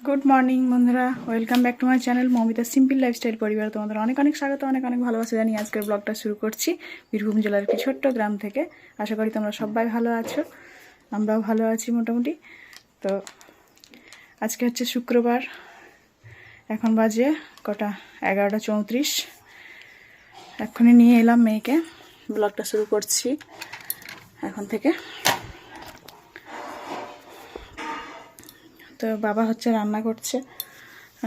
Good morning বন্ধুরা, welcome back to my channel Mamita simple lifestyle পরিবার। তোমাদের অনেক অনেক স্বাগত, অনেক অনেক ভালোবাসা জানিয়ে আজকের ব্লগটা শুরু করছি বীরভূম জেলার একটি ছোট্ট গ্রাম থেকে। আশা করি তোমরা সবাই ভালো আছো, আমরাও ভালো আছি মোটামুটি। তো আজকে হচ্ছে শুক্রবার, এখন বাজে কটা 11:34। এক্ষুনি নিয়ে এলাম মেয়েকে, ব্লগটা শুরু করছি এখন থেকে। তো বাবা হচ্ছে রান্না করছে,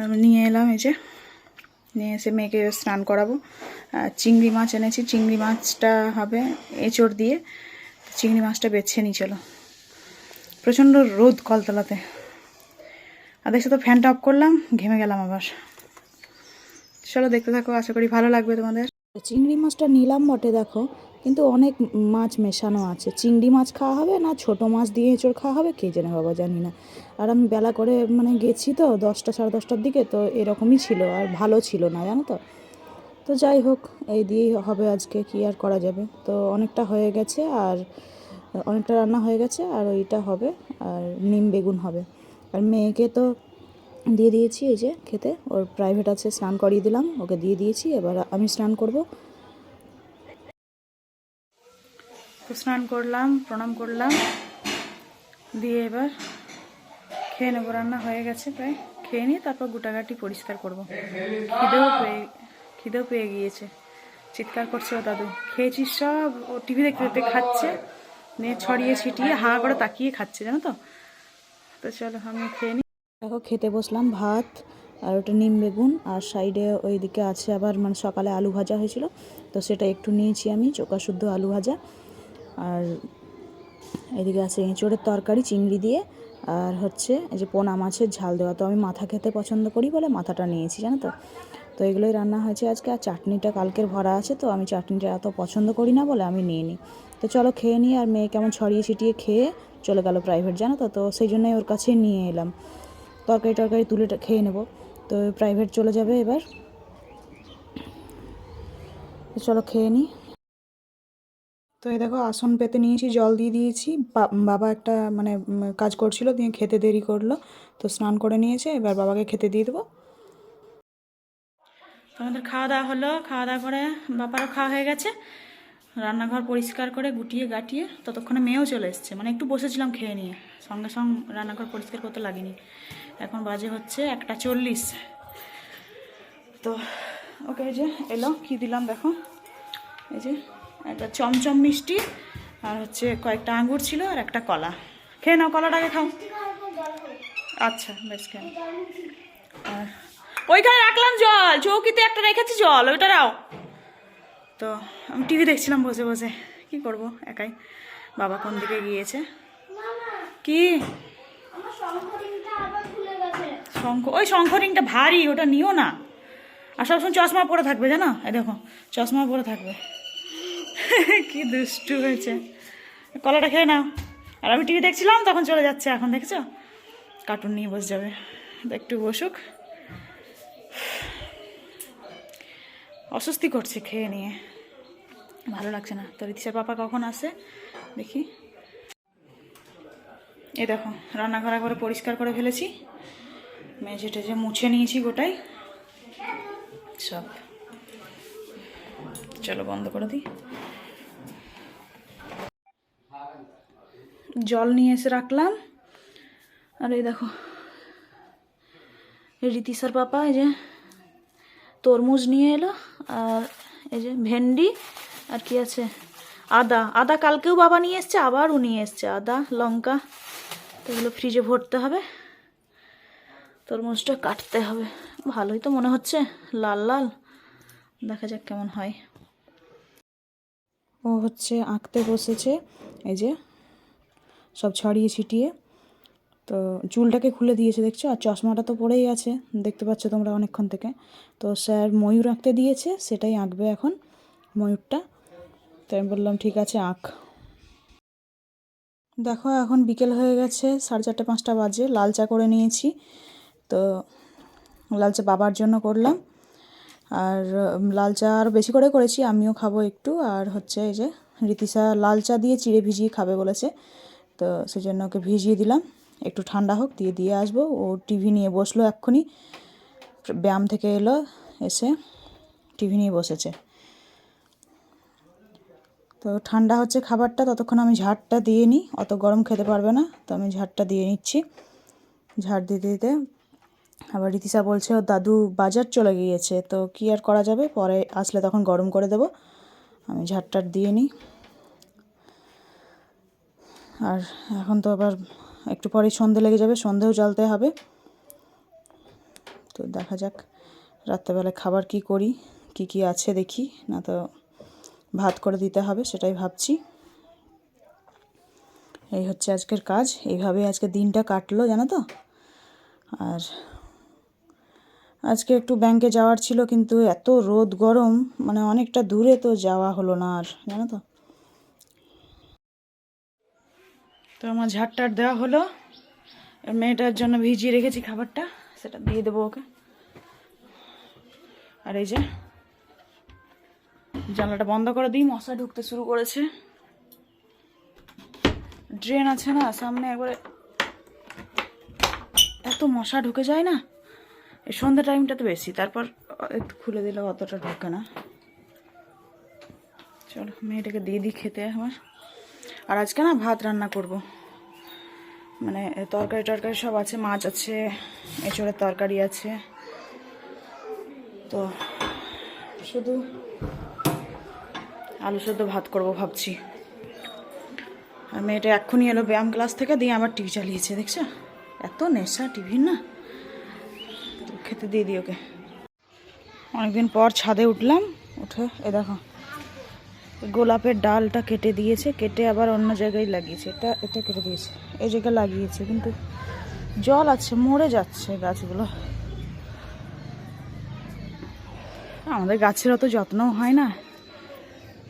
আমি নিয়ে এলাম, এই যে নিয়ে এসে মেয়েকে স্নান করাবো। চিংড়ি মাছ এনেছি, চিংড়ি মাছটা হবে এঁচড় দিয়ে। চিংড়ি মাছটা বেছে নিই, চলো। প্রচণ্ড রোদ কলতলাতে, আর দেখছো তো ফ্যানটা অফ করলাম, ঘেমে গেলাম আবার। চলো দেখতে থাকো, আশা করি ভালো লাগবে তোমাদের। চিংড়ি মাছটা নিলাম বটে, দেখো, কিন্তু অনেক মাছ মেশানো আছে। চিংড়ি মাছ খাওয়া হবে না ছোট মাছ দিয়ে এঁচড় খাওয়া হবে, কে জানে বাবা, জানি না। আর আমি বেলা করে গেছি তো 10টা সাড়ে 10টার দিকে, তো এরকমই ছিল, আর ভালো ছিল না, জানো তো। তো যাই হোক, এই দিয়েই হবে আজকে, কি আর করা যাবে। তো অনেকটা হয়ে গেছে, আর অনেকটা রান্না হয়ে গেছে, আর ওইটা হবে, আর নিম বেগুন হবে। আর মেয়েকে তো দিয়ে দিয়েছি, এই যে খেতে, ওর প্রাইভেট আছে, স্নান করিয়ে দিলাম, ওকে দিয়ে দিয়েছি, এবার আমি স্নান করব। তো স্নান করলাম, প্রণাম করলাম, দিয়ে এবার খেয়ে নেবো। রান্না হয়ে গেছে প্রায়, খেয়ে নিয়ে তারপর গোটাগাটি পরিষ্কার করবো। খিদেও পেয়ে গিয়েছে, চিৎকার করছে ও দাদু, খেয়েছিস সব। ও টিভি দেখতে দেখতে খাচ্ছে, নিয়ে ছড়িয়ে ছিটিয়ে হা করে তাকিয়ে খাচ্ছে, জানো তো। তো চলো আমি খেয়ে নিই। দেখো, খেতে বসলাম, ভাত আর ওটা নিম বেগুন, আর সাইডে ওইদিকে আছে আবার সকালে আলু ভাজা হয়েছিল, তো সেটা একটু নিয়েছি আমি, চোকা শুদ্ধ আলু ভাজা। আর এদিকে আছে এঁচোড়ের তরকারি চিংড়ি দিয়ে, আর হচ্ছে এই যে পোনা মাছের ঝাল দেওয়া। তো আমি মাথা খেতে পছন্দ করি বলে মাথাটা নিয়েছি, জানো তো। তো এগুলোই রান্না হয়েছে আজকে। আর চাটনিটা কালকের ভরা আছে, তো আমি চাটনিটা এত পছন্দ করি না বলে আমি নিয়ে নিই। তো চলো খেয়ে নিই। আর মেয়ে কেমন ছড়িয়ে ছিটিয়ে খেয়ে চলে গেল প্রাইভেট, জানো তো। তো সেই জন্যই ওর কাছে নিয়ে এলাম, তরকারি তুলে খেয়ে নেব। তো প্রাইভেট চলে যাবে এবার, তো চলো খেয়ে নিই। তো এই দেখো, আসন পেতে নিয়েছি, জল দিয়ে দিয়েছি। বাবা একটা কাজ করছিল, দিয়ে খেতে দেরি করলো, তো স্নান করে নিয়েছে, এবার বাবাকে খেতে দিয়ে দেবো। আমাদের খাওয়া দাওয়া হলো, খাওয়া দাওয়া করে বাবারও খাওয়া হয়ে গেছে। রান্নাঘর পরিষ্কার করে গুটিয়ে গাটিয়ে ততক্ষণে মেয়েও চলে এসছে, একটু বসেছিলাম খেয়ে নিয়ে, সঙ্গে সঙ্গে রান্নাঘর পরিষ্কার করতে লাগেনি। এখন বাজে হচ্ছে 1:40। তো ওকে এই যে এলো, কি দিলাম দেখো, এই যে একটা চমচম মিষ্টি, আর হচ্ছে কয়েকটা আঙ্গুর ছিল, আর একটা কলা। খেয়ে নাও, কলাটাকে খাও। আচ্ছা বেশ, খেয়ে। আর ওইখানে রাখলাম জল, চৌকিতে একটা রেখেছি জল, ওইটা দাও। তো আমি টিভি দেখছিলাম বসে বসে, কি করব একাই। বাবা কোন দিকে গিয়েছে, কি শঙ্খ, ওই শঙ্খ রিংটা ভারী, ওটা নিও না। আর সবসময় চশমা পরে থাকবে, জানো, এই দেখো চশমা পরে থাকবে। কি দুষ্টু হয়েছে। কলাটা খেয়ে নাও। আর আমি টিভি দেখছিলাম, তখন চলে যাচ্ছে, এখন দেখছো কার্টুন নিয়ে বসে যাবে। একটু বসুক, অস্বস্তি করছে খেয়ে নিয়ে, ভালো লাগছে না। তো রিতিশার পাপা কখন আসে দেখি। এই দেখো, রান্নাঘর একবারে পরিষ্কার করে ফেলেছি, মেঝে টেজে মুছে নিয়েছি গোটাই সব। চলো বন্ধ করে দিই। জল নিয়ে এসে রাখলাম। আর এই দেখো, রিতিশার পাপা এই যে তরমুজ নিয়ে এলো, আর এই যে ভেন্ডি, আর কি আছে, আদা। আদা কালকেও বাবা নিয়ে এসছে, আবারও নিয়ে এসছে আদা, লঙ্কা। তো এগুলো ফ্রিজে ভরতে হবে, তরমুজটা কাটতে হবে। ভালোই তো মনে হচ্ছে, লাল লাল, দেখা যাক কেমন হয়। ও হচ্ছে আঁকতে বসেছে, এই যে সব ছড়িয়ে ছিটিয়ে। তো চুলটাকে খুলে দিয়েছে, দেখছো, আর চশমাটা তো পরেই আছে, দেখতে পাচ্ছ তোমরা অনেকক্ষণ থেকে। তো স্যার ময়ূর আঁকতে দিয়েছে, সেটাই আঁকবে এখন, ময়ূরটা। তো আমি বললাম ঠিক আছে, আঁক। দেখো, এখন বিকেল হয়ে গেছে, 4:30-5টা বাজে। লাল চা করে নিয়েছি, তো লাল চা বাবার জন্য করলাম। আর লাল চা আরও বেশি করে করেছি, আমিও খাবো একটু। আর হচ্ছে এই যে রিতিশা লাল চা দিয়ে চিড়ে ভিজিয়ে খাবে বলেছে, তো সেই জন্য ওকে ভিজিয়ে দিলাম। একটু ঠান্ডা হোক, দিয়ে দিয়ে আসবো। ও টিভি নিয়ে বসলো এক্ষুনি, ব্যায়াম থেকে এলো, এসে টিভি নিয়ে বসেছে। তো ঠান্ডা হচ্ছে খাবারটা, ততক্ষণ আমি ঝাড়টা দিয়ে নিই, অত গরম খেতে পারবে না, তো আমি ঝাড়টা দিয়ে নিচ্ছি। ঝাড় দিতে দিতে আবার রীতিশা বলছে ওর দাদু বাজার চলে গিয়েছে, তো কী আর করা যাবে, পরে আসলে তখন গরম করে দেব। আমি ঝাড়টার দিয়ে নিই। আর এখন তো আবার একটু পরেই সন্ধে লেগে যাবে, সন্ধেও জ্বালতে হবে। তো দেখা যাক রাত্রেবেলায় খাবার কি করি, কি কি আছে দেখি, না তো ভাত করে দিতে হবে, সেটাই ভাবছি। এই হচ্ছে আজকের কাজ, এইভাবে আজকে দিনটা কাটলো জানো তো। আর আজকে একটু ব্যাংকে যাওয়ার ছিল, কিন্তু এত রোদ গরম, মানে অনেকটা দূরে, তো যাওয়া হলো না আর, জানো তো। তো আমার ঝাড়টার দেওয়া হলো, মেয়েটার জন্য ভিজিয়ে রেখেছি খাবারটা, সেটা দিয়ে দেবো ওকে। আর এই যে জানলাটা বন্ধ করে দিই, মশা ঢুকতে শুরু করেছে। ড্রেন আছে না সামনে, একবারে এত মশা ঢুকে যায় না, এই সন্ধ্যা টাইমটা তো বেশি, তারপর একটু খুলে দিলে অতটা ঢোকে না। চলো মেয়েটাকে দিয়ে দিই খেতে আমার। আর আজকে না ভাত রান্না করব, মানে তরকারি টরকারি সব আছে, মাছ আছে, এঁচড়ের তরকারি আছে, তো শুধু আলু সেদ্ধ ভাত করব ভাবছি। আর মেয়েটা এক্ষুনি এলো ব্যায়াম ক্লাস থেকে, দিয়ে আবার টিভি চালিয়েছে, দেখছো এত নেশা টিভির না। তো খেতে দিয়ে দিই ওকে। অনেকদিন পর ছাদে উঠলাম, উঠে এ দেখো গোলাপের ডালটা কেটে দিয়েছে, কেটে আবার অন্য জায়গায় লাগিয়েছে, এটা কেটে দিয়েছে, এই জায়গায় লাগিয়েছে, কিন্তু জল আছে, মরে যাচ্ছে গাছগুলো। আমাদের গাছের অত যত্নও হয় না।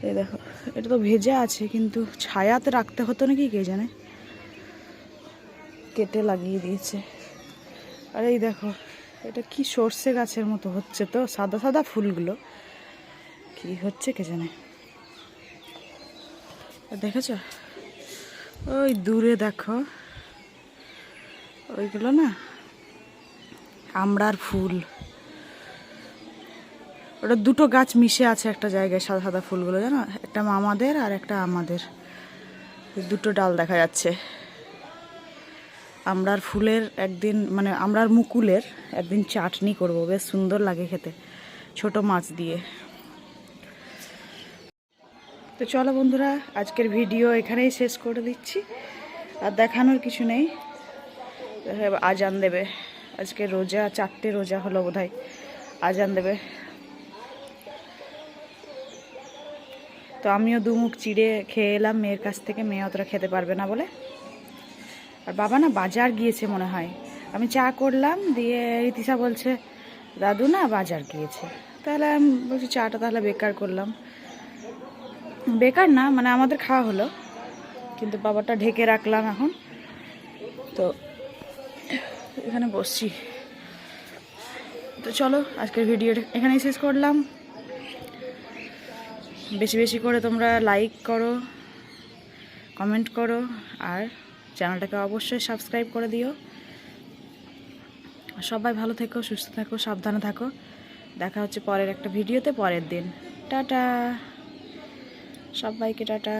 এই দেখো এটা তো ভেজা আছে, কিন্তু ছায়াতে রাখতে হতো নাকি কে জানে, কেটে লাগিয়ে দিয়েছে। আর এই দেখো এটা কি সর্ষে গাছের মতো হচ্ছে, তো সাদা সাদা ফুলগুলো কি হচ্ছে কে জানে। দেখেছ ওই দূরে দেখো, ওইগুলো না আমড়ার ফুল, ওটা দুটো গাছ মিশে আছে একটা জায়গায়, সাদা সাদা ফুলগুলো জানো, একটা মামাদের আর একটা আমাদের, দুটো ডাল দেখা যাচ্ছে। আমড়ার ফুলের একদিন, মানে আমড়ার মুকুলের একদিন চাটনি করব, বেশ সুন্দর লাগে খেতে, ছোট মাছ দিয়ে। তো চলো বন্ধুরা, আজকের ভিডিও এখানেই শেষ করে দিচ্ছি, আর দেখানোর কিছু নেই। আজান দেবে, আজকে রোজা, 4টে রোজা হলো বোধহয়, আজান দেবে। তো আমিও দুমুখ চিড়ে খেয়ে এলাম মেয়ের কাছ থেকে, মেয়ে অতটা খেতে পারবে না বলে। আর বাবা না বাজার গিয়েছে মনে হয়, আমি চা করলাম, দিয়ে রীতিশা বলছে দাদু না বাজার গিয়েছে, তাহলে আমি বলছি চাটা তাহলে বেকার করলাম। বেকার না, মানে আমাদের খাওয়া হলো, কিন্তু বাবাটা ঢেকে রাখলাম এখন। তো এখানে বসছি। তো চলো আজকের ভিডিওটা এখানেই শেষ করলাম। বেশি বেশি করে তোমরা লাইক করো, কমেন্ট করো, আর চ্যানেলটাকে অবশ্যই সাবস্ক্রাইব করে দিও। সবাই ভালো থেকো, সুস্থ থাকো, সাবধানে থাকো। দেখা হচ্ছে পরের একটা ভিডিওতে পরের দিন। টাটা সবাইকে, টাটা।